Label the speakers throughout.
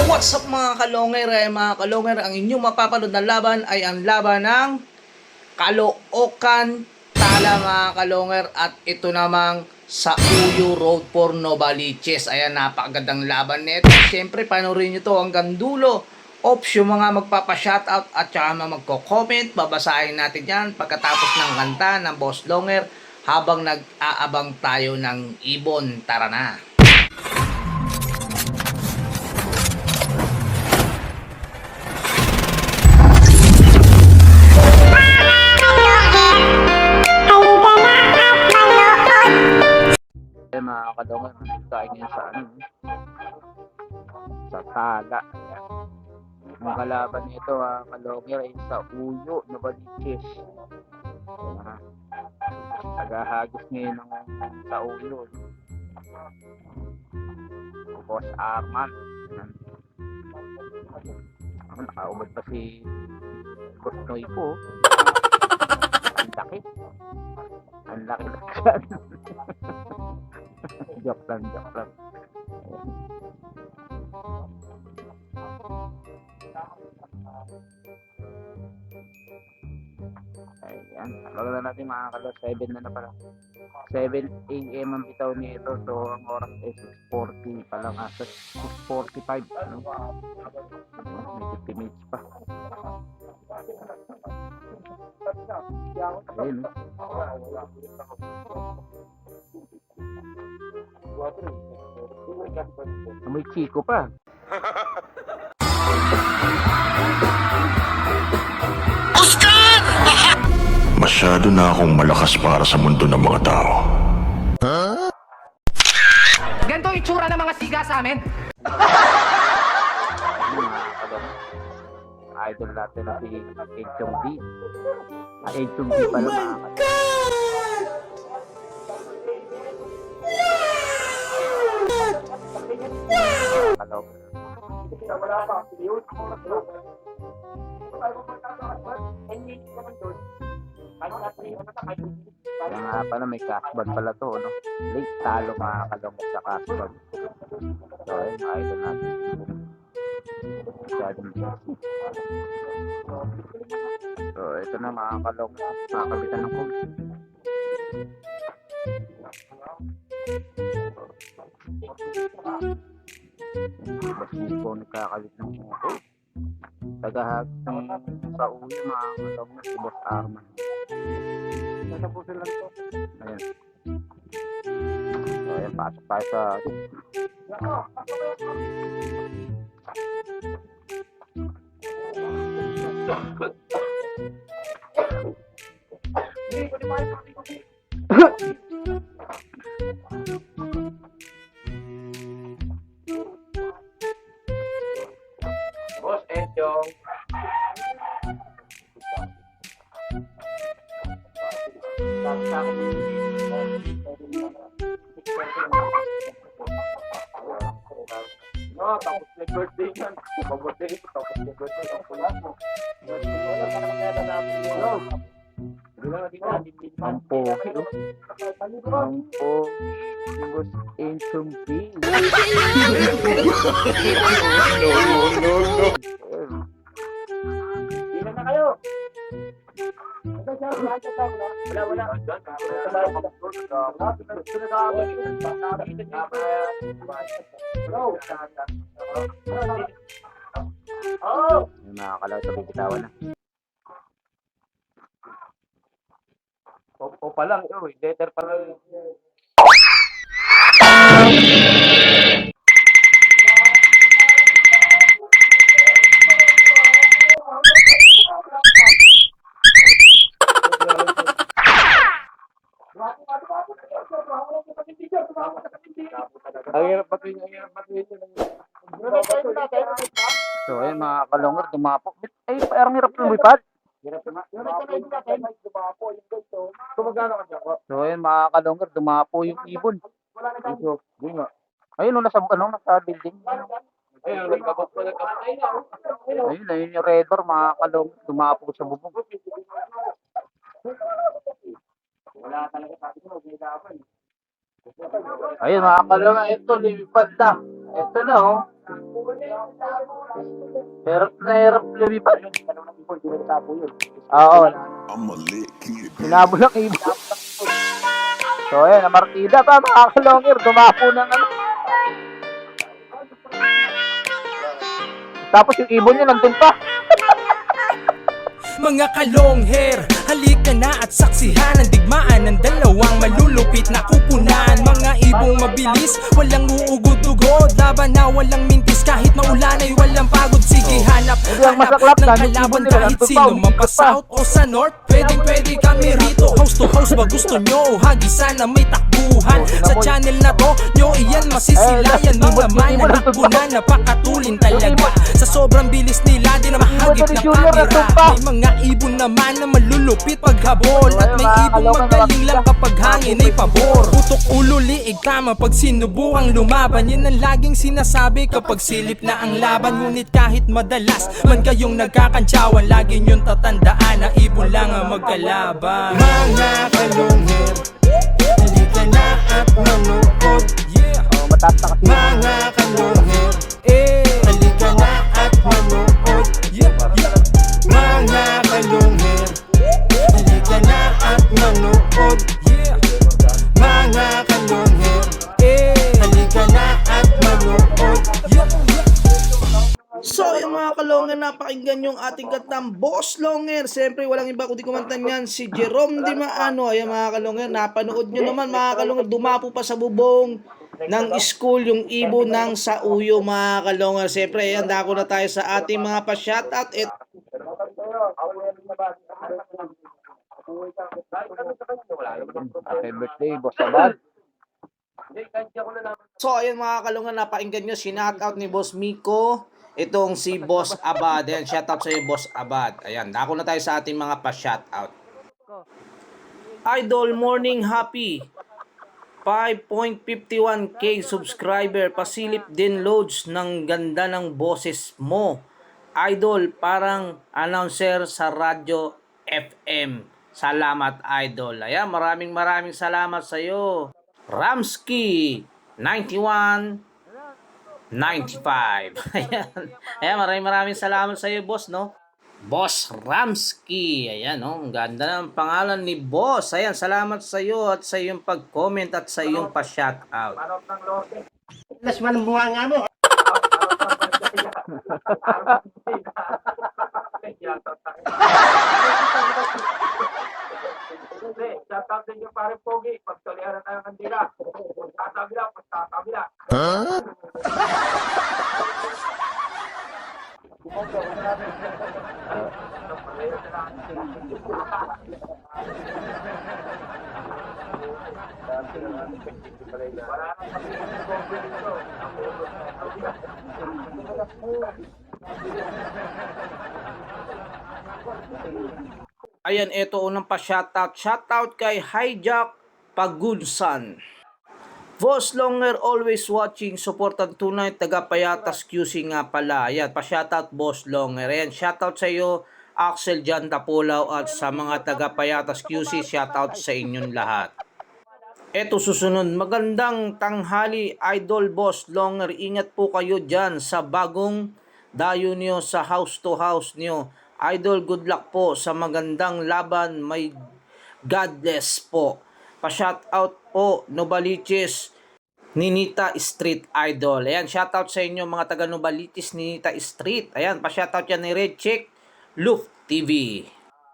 Speaker 1: What's up mga kalonger? Mga kalonger, ang inyong mapapanood na laban ay ang laban ng Caloocan Tala mga kalonger. At ito namang sa Uyo Road for Novaliches. Ayan, napakagandang laban nito. Siyempre, panoorin nyo to hanggang dulo. Ops, yung mga magpapa-shoutout at saka mga magko-comment, babasahin natin yan pagkatapos ng kanta ng Boss Longer habang nag-aabang tayo ng ibon. Tara na!
Speaker 2: Mga kadongan, tayo ngayon sa sa Tala. Ayan. Ang kalaban nito kalongir ay sa Uyo Novaliches. Tagahagis ngayon ng sa Uyo. Boss Arman. Nakaumad pa si Kusnoy po. Ang laki. Ang laki na dyan. Joke lang. Ayan, wala na natin mga kalo, 7 na pala. 7 AM ang bitaw nito, so ang oras ay 6:40 pa lang, 6:45, ano? May 50 minutes pa. Ayun, may chiko pa.
Speaker 3: Masyado na akong malakas para sa mundo ng mga tao.
Speaker 4: Ganito itsura ng mga siga sa amin.
Speaker 2: Idol natin na si Ejong D. Ejong D pala mga kalong. Kaya pala may cashbag pala to, no? Late talo mga kalong sa cashbag. So, ayun, idol natin. So, ito na mga kalong. Nakakabitan ng kong. Basig po nagkakabit ng kong. Tagahagis ng sa Uyo mga kalong na si Boss Arman. Natapusin lang to. Ayan. So, ayan, pasok tayo sa Boss Ejong. No, tapos may birthday yan. Birthday ito, tapos may birthday ang pula mo. Wala ka naman kaya namin yun. Ang pogi, oh. Ang pogi. Boss Ejong B. No. Ilan na kayo? Wala. Yung mga kalaw sa bibitawan na. O pa lang, letter pa lang. Ang hirap patuloy. So ayun mga kalongger, dumapo. Ay, parang hirap lumipad. So ayun mga kalongger, dumapo yung ibon. Ayun, nasa building. Ayun yung red door mga kalongger, dumapo sa bubong. Wala talaga sa atin mo, Ayun mga kalongger, ito lumipad na. Ito na, oh. Hirap na hirap lumipat. Oo. Hinabol ang ibon. So, ayan, ang martida pa, mga kalongir. Dumapo ng ano. Tapos yung ibon niya nandun pa.
Speaker 5: Mga kalongher, halika na at saksihan ang digmaan ng dalawang malulupit na kupunan. Mga ibong mabilis, walang uugod-ugod, laban na walang mintis kahit maulan ay walang pagod. Sige, hanap
Speaker 2: ang masaklap
Speaker 5: ng
Speaker 2: na, yung
Speaker 5: kalaban
Speaker 2: ibon nila,
Speaker 5: kahit
Speaker 2: nandun pa,
Speaker 5: sino man pa
Speaker 2: umikot pa.
Speaker 5: south o sa north. Pwede kami rito, house to house ba gusto nyo? Hagisan na may takbuhan sa channel na to, nyo iyan masisilayan. Mga mananakbunan, napakatulin talaga. Sa sobrang bilis nila, di na mahagip ng camera. May mga ibon naman na malulupit paghabol, at may ibong magaling lang kapag hangin ay pabor. Putok ulo, liig tama pag sinubukang lumaban. Yan ang laging sinasabi kapag silip na ang laban. Ngunit kahit madalas man kayong nagkakantsawan, lagi nyong tatandaan na ibon lang ang magkalaban. Mga kalongher, halika na at manood. Yeah.
Speaker 2: Oh, mataas na kasi.
Speaker 5: Mga kalongher, halika na at manood. Yeah. Mga kalongher, halika na at manood. Yeah. Mga kalongher, halika na at manood. Yeah.
Speaker 1: So, yung mga kalongger, napakinggan yung ating kantang Boss Longer. Siyempre, walang iba kundi kumantan yan, si Jerome Di Maano. Ayan mga kalongger, napanood nyo naman mga kalongger, dumapo pa sa bubong ng school yung ibon ng Sauyo mga kalongger. Siyempre, ayan, dako na tayo sa ating mga pa-shoutout.
Speaker 2: Happy birthday, Boss Abad.
Speaker 1: So, ayan mga kalungan, napakinggan nyo, sinoutout ni Boss Miko, itong si Boss Abad. Ayan, shoutout sa iyo, Boss Abad. Ayan, dako na tayo sa ating mga pa-shoutout. Idol Morning Happy, 5.51k subscriber, pasilip din loads ng ganda ng boses mo. Idol, parang announcer sa radyo FM. Salamat, Idol. Ayan, maraming salamat sa iyo. Ramsky 9195. Ayan. Ayan, maraming salamat sa iyo, boss, no? Boss Ramsky. Ayan, no? Ang ganda ng pangalan ni boss. Ayan, salamat sa iyo at sa iyong pag-comment at sa iyong pa-shoutout.
Speaker 4: Las man bunga nga mo.
Speaker 2: Shoutout din yung pare Pogi. Pagtulihan na tayo ng kandila. Pagtatabila.
Speaker 1: Ayan, eto unang pa-shoutout. Shoutout kay Hijack Pagunsan. Boss Longer, always watching, supportan tunay, taga Payatas QC nga pala. Ayan, pa-shoutout Boss Longer. Ayan, shoutout sa iyo, Axel Jan Tapulaw, at sa mga taga Payatas QC, shoutout sa inyong lahat. Eto susunod, magandang tanghali, Idol Boss Longer. Ingat po kayo dyan sa bagong dayo niyo sa house to house niyo. Idol, good luck po sa magandang laban. May God bless po. Pa-shoutout po, Novaliches, Ninita Street Idol. Ayan, shoutout sa inyo mga taga Novaliches, Ninita Street. Ayan, pa-shoutout yan ni Red Chick, Luf TV.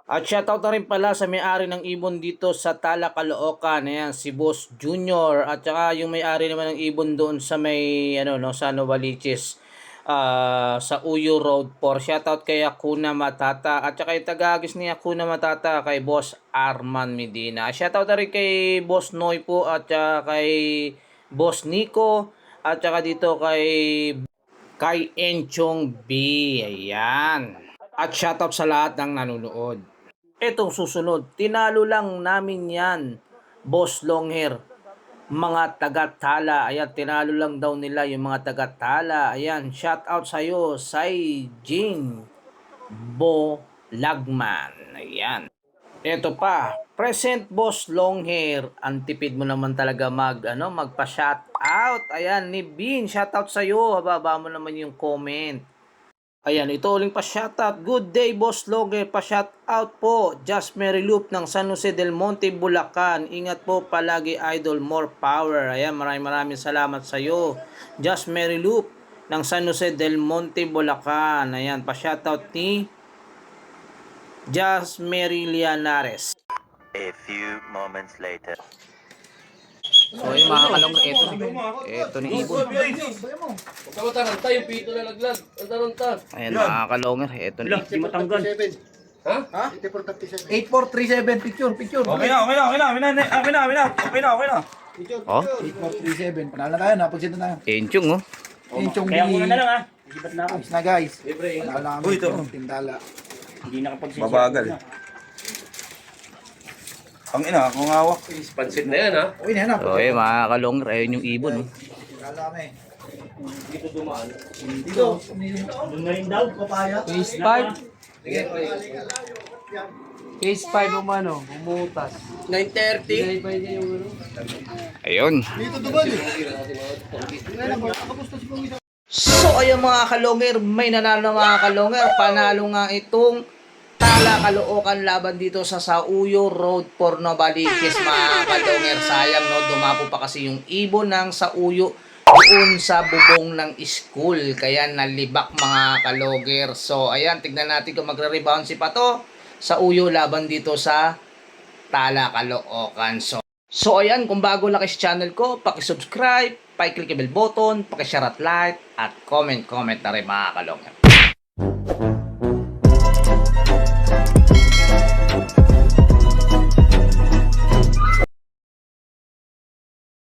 Speaker 1: At shoutout na rin pala sa may-ari ng ibon dito sa Tala, Caloocan. Ayan, si Boss Junior. At saka yung may-ari naman ng ibon doon sa may, sa Novaliches. Sa Uyo Road 4. Shoutout kay Akuna Matata at saka yung tagagis ni Akuna Matata kay Boss Arman Medina. Shoutout na rin kay Boss Noy po at saka kay Boss Nico at saka dito kay Enchong B. Ayan. At shoutout sa lahat ng nanonood. Etong susunod, tinalo lang namin yan, Boss Longhair. Mga taga-Tala, ayan, tinalo lang daw nila yung mga taga-Tala. Ayan, shout out sa iyo, Sai Jing Bo Lagman. Ayan. Ito pa, present boss long hair. Antipid mo naman talaga magpa-shout out. Ayan, ni Bean, shout out sa iyo. Hababa mo naman yung comment. Ayan, ito uling pa shout out. Good day boss long hair, pa shout out po. Just Mary Loop ng San Jose del Monte, Bulacan. Ingat po palagi idol, more power. Ayan, maraming salamat sa iyo. Just Mary Loop ng San Jose del Monte, Bulacan. Ayan, pa shout out ni Just Mary Lianares.
Speaker 6: A few moments later.
Speaker 1: So yung mga kalong, ito ni Ibon.
Speaker 7: Taranta yung pito na laglag. Ang taranta.
Speaker 1: Ayan mga kalonger, ito ni
Speaker 7: Di matanggal. Ha?
Speaker 4: 8437 picture.
Speaker 7: Okay na.
Speaker 1: Oh,
Speaker 4: 8437. Panalo tayo, napagsita tayo.
Speaker 1: Enchong oh.
Speaker 4: Inchong
Speaker 7: Kaya muna na lang ha.
Speaker 4: Ayos na guys. Panalo kami. Uy, ito. Tindala.
Speaker 7: Hindi nakapagsisimula.
Speaker 8: Mabagal. Ang ina, kung hawak.
Speaker 7: Pansit na yan ha.
Speaker 4: Uy, nahanap.
Speaker 1: So yung mga kalonger, ayun yung Ibon oh.
Speaker 4: Panalo kami.
Speaker 7: Dito dumaan.
Speaker 4: Dito.
Speaker 7: Doon na rin daw.
Speaker 4: Papaya.
Speaker 7: Case 5. Case 5 umano. Bumutas. 9:30.
Speaker 1: Ayun.
Speaker 4: Dito duman eh.
Speaker 1: So ayun mga kalonger, may nanalo mga kalonger. Panalo nga itong Tala Caloocan laban dito sa Sauyo Road for Novaliches mga kalonger. Sayang no, dumapo pa kasi yung Ibon ng Sauyo doon sa bubong ng school. Kaya nalibak mga kaloger. So ayan, tignan natin kung magre-rebound si Pato sa Uyo laban dito sa Tala Caloocan. So ayan, kung bago lang kayo sa channel ko, paki-subscribe, paki-click yung bell button, paki-share at like, at comment na rin mga kalongyan.